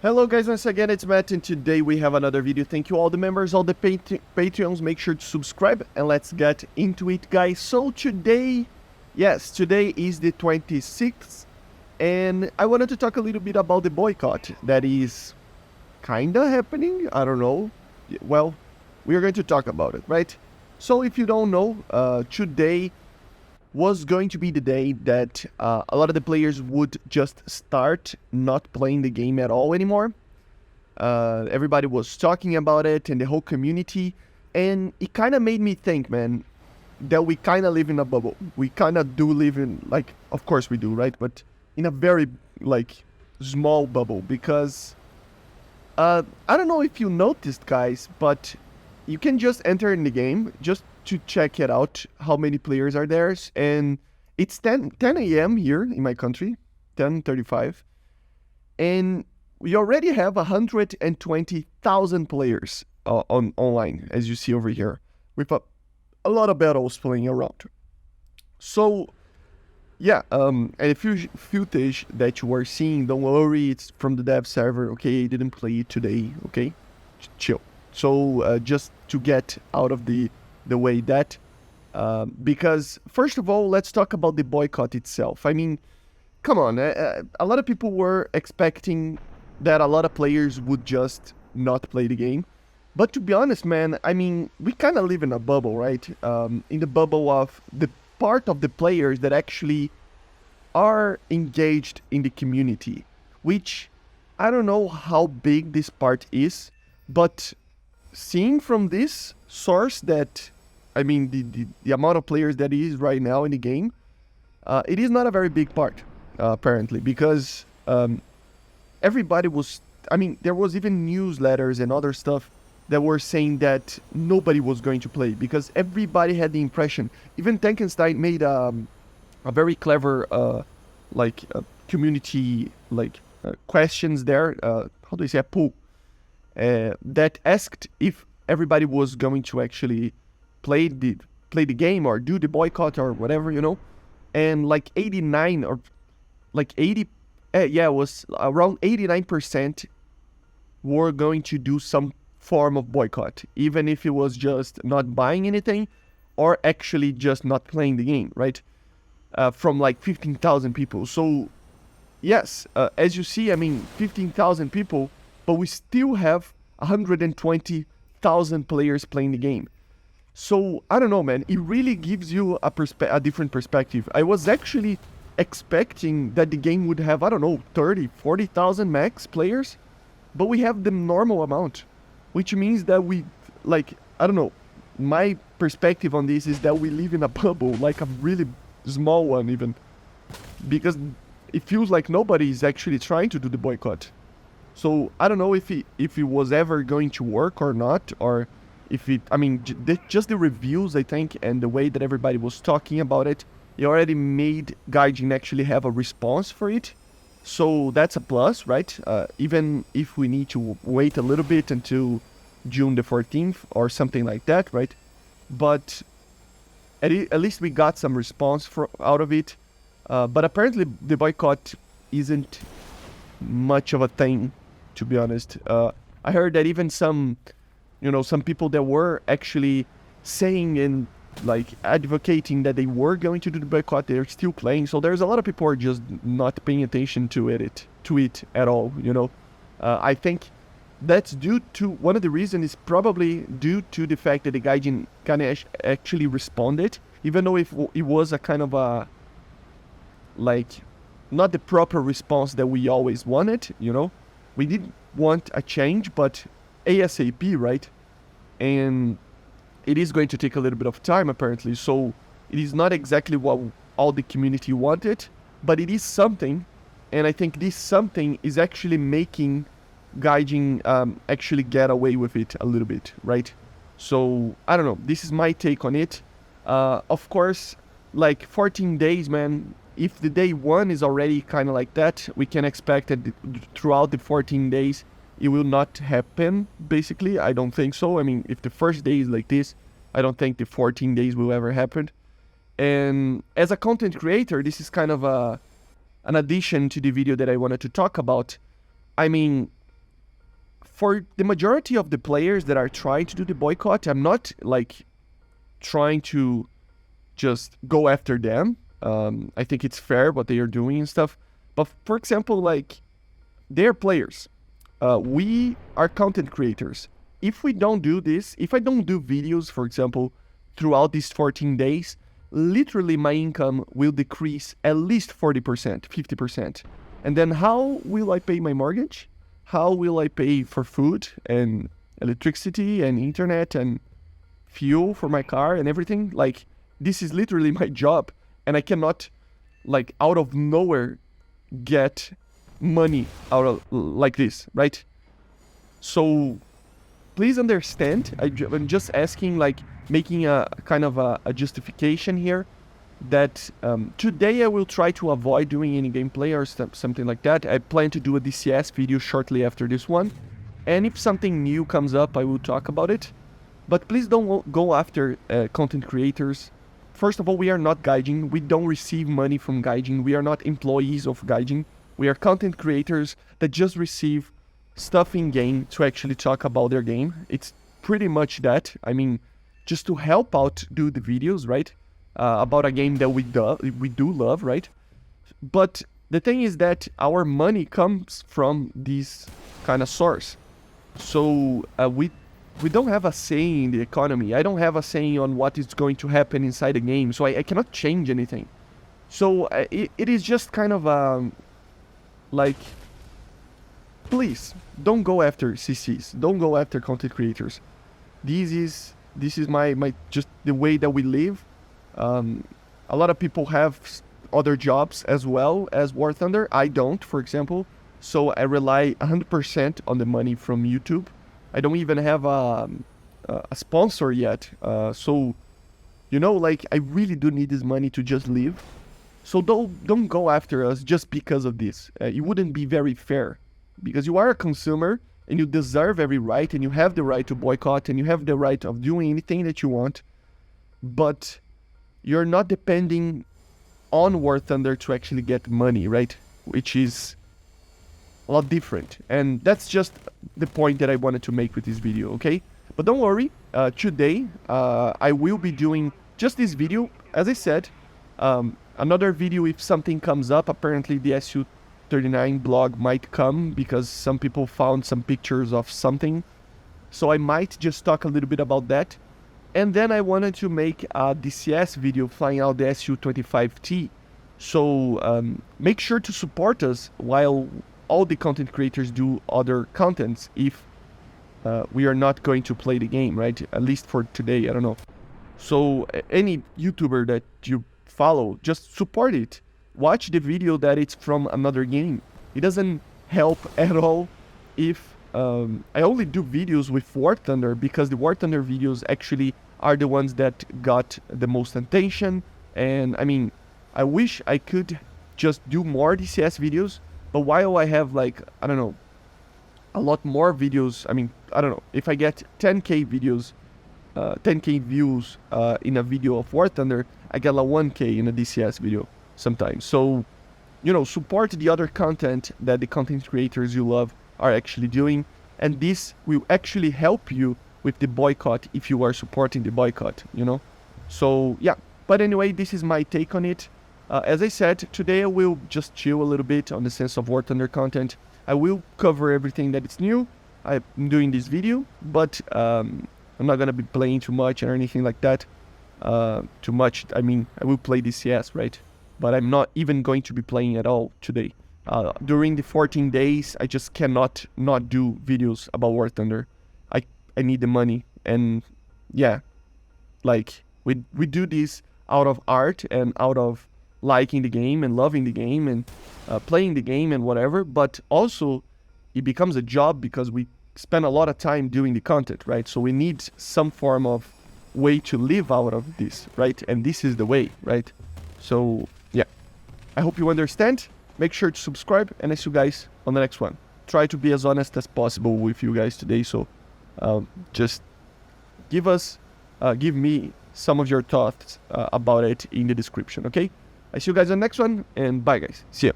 Hello guys, once again it's Matt and today we have another video. Thank you all the members, all the Patreons, make sure to subscribe and let's get into it guys. So today, today is the 26th and I wanted to talk a little bit about the boycott that is kinda happening, I don't know. Well, we are going to talk about it, right? So if you don't know, today was going to be the day that a lot of the players would just start not playing the game at all anymore. Everybody was talking about it and the whole community, and it kind of made me think, man, that we kind of live in a bubble. We kind of do live in, like, of course we do, right? But in a very, like, small bubble, because I don't know if you noticed, guys, but you can just enter in the game, just to check it out, how many players are there, and it's 10 a.m. here in my country, 10:35, and we already have 120,000 players online, as you see over here, with a lot of battles playing around. So, yeah, and a few footage that you are seeing, don't worry, it's from the dev server, okay, I didn't play it today, okay, chill. So, just to get out of the way that, because first of all, let's talk about the boycott itself. I mean, come on, a lot of people were expecting that a lot of players would just not play the game. But to be honest, man, I mean, we kind of live in a bubble, right? In the bubble of the part of the players that actually are engaged in the community, which I don't know how big this part is, but seeing from this source that, I mean, the amount of players that is right now in the game, it is not a very big part, apparently, because everybody was, I mean, there was even newsletters and other stuff that were saying that nobody was going to play, because everybody had the impression, even Tankenstein made a very clever, community, questions there, how do you say, a poll, that asked if everybody was going to actually play the game or do the boycott or whatever, you know, and like 89 or like 80, it was around 89% were going to do some form of boycott, even if it was just not buying anything or actually just not playing the game, right? From like 15,000 people. So yes, as you see, I mean, 15,000 people, but we still have 120,000 players playing the game. So, I don't know, man, it really gives you a different perspective. I was actually expecting that the game would have, I don't know, 30, 40,000 max players, but we have the normal amount, which means that we, like, I don't know, my perspective on this is that we live in a bubble, like a really small one even, because it feels like nobody is actually trying to do the boycott. So, I don't know if it was ever going to work or not, or if it, I mean, just the reviews, I think, and the way that everybody was talking about it, it already made Gaijin actually have a response for it. So that's a plus, right? Even if we need to wait a little bit until June the 14th or something like that, right? But at least we got some response out of it. But apparently the boycott isn't much of a thing, to be honest. I heard that even some people that were actually saying and like advocating that they were going to do the boycott, they're still playing. So there's a lot of people who are just not paying attention to it at all, you know. I think that's due to, one of the reasons is probably due to the fact that the Gaijin actually responded, even though if it was a kind of a, like, not the proper response that we always wanted, you know. We did want a change, but ASAP, right? And it is going to take a little bit of time, apparently, so it is not exactly what all the community wanted, but it is something, and I think this something is actually making Gaijin actually get away with it a little bit, right? So, I don't know, this is my take on it. Of course, like 14 days, man, if the day one is already kind of like that, we can expect that throughout the 14 days, it will not happen, basically. I don't think so. I mean, if the first day is like this, I don't think the 14 days will ever happen. And as a content creator, this is kind of an addition to the video that I wanted to talk about. I mean, for the majority of the players that are trying to do the boycott, I'm not like trying to just go after them. I think it's fair what they are doing and stuff. But for example, like, they're players. We are content creators. If we don't do this, if I don't do videos, for example, throughout these 14 days, literally my income will decrease at least 40%, 50%. And then how will I pay my mortgage? How will I pay for food and electricity and internet and fuel for my car and everything? Like, this is literally my job, and I cannot, like, out of nowhere get money out of like this, right? So please understand, I'm just asking, like, making a kind of a justification here that today I will try to avoid doing any gameplay or something like that. I plan to do a DCS video shortly after this one, and if something new comes up, I will talk about it. But please don't go after content creators. First of all, we are not Gaijin. We don't receive money from Gaijin. We are not employees of Gaijin. We are content creators that just receive stuff in game to actually talk about their game. It's pretty much that. I mean, just to help out do the videos, right? About a game that we do love, right? But the thing is that our money comes from this kind of source. So we don't have a say in the economy. I don't have a say on what is going to happen inside the game. So I cannot change anything. So it is just kind of like, please don't go after CCs. Don't go after content creators. This is my just the way that we live. A lot of people have other jobs as well as War Thunder. I don't, for example. So I rely 100% on the money from YouTube. I don't even have a sponsor yet. So, you know, like, I really do need this money to just live. So don't go after us just because of this. It wouldn't be very fair, because you are a consumer and you deserve every right, and you have the right to boycott, and you have the right of doing anything that you want. But you're not depending on War Thunder to actually get money, right? Which is a lot different. And that's just the point that I wanted to make with this video, okay? But don't worry, today I will be doing just this video. As I said, another video if something comes up. Apparently the SU39 blog might come because some people found some pictures of something. So I might just talk a little bit about that. And then I wanted to make a DCS video flying out the SU25T. So make sure to support us while all the content creators do other contents if we are not going to play the game, right? At least for today, I don't know. So any YouTuber that you follow, just support it. Watch the video that it's from another game. It doesn't help at all if I only do videos with War Thunder, because the War Thunder videos actually are the ones that got the most attention. And I mean, I wish I could just do more DCS videos, but while I have, like, I don't know, a lot more videos, I mean, I don't know, if I get 10k videos, 10k views in a video of War Thunder, I get like 1k in a DCS video sometimes. So, you know, support the other content that the content creators you love are actually doing, and this will actually help you with the boycott if you are supporting the boycott, you know? So yeah, but anyway, this is my take on it. As I said, today I will just chill a little bit on the sense of War Thunder content. I will cover everything that is new. I'm doing this video, but I'm not gonna be playing too much or anything like that. Too much, I mean, I will play DCS, right? But I'm not even going to be playing at all today. During the 14 days, I just cannot not do videos about War Thunder. I need the money, and yeah, like, we do this out of art and out of liking the game and loving the game and playing the game and whatever, but also it becomes a job because we spend a lot of time doing the content, right? So we need some form of way to live out of this, right? And this is the way, right? So yeah, I hope you understand. Make sure to subscribe, and I see you guys on the next one. Try to be as honest as possible with you guys today, so just give me some of your thoughts about it in the description, okay? I see you guys on the next one, and bye guys. See ya.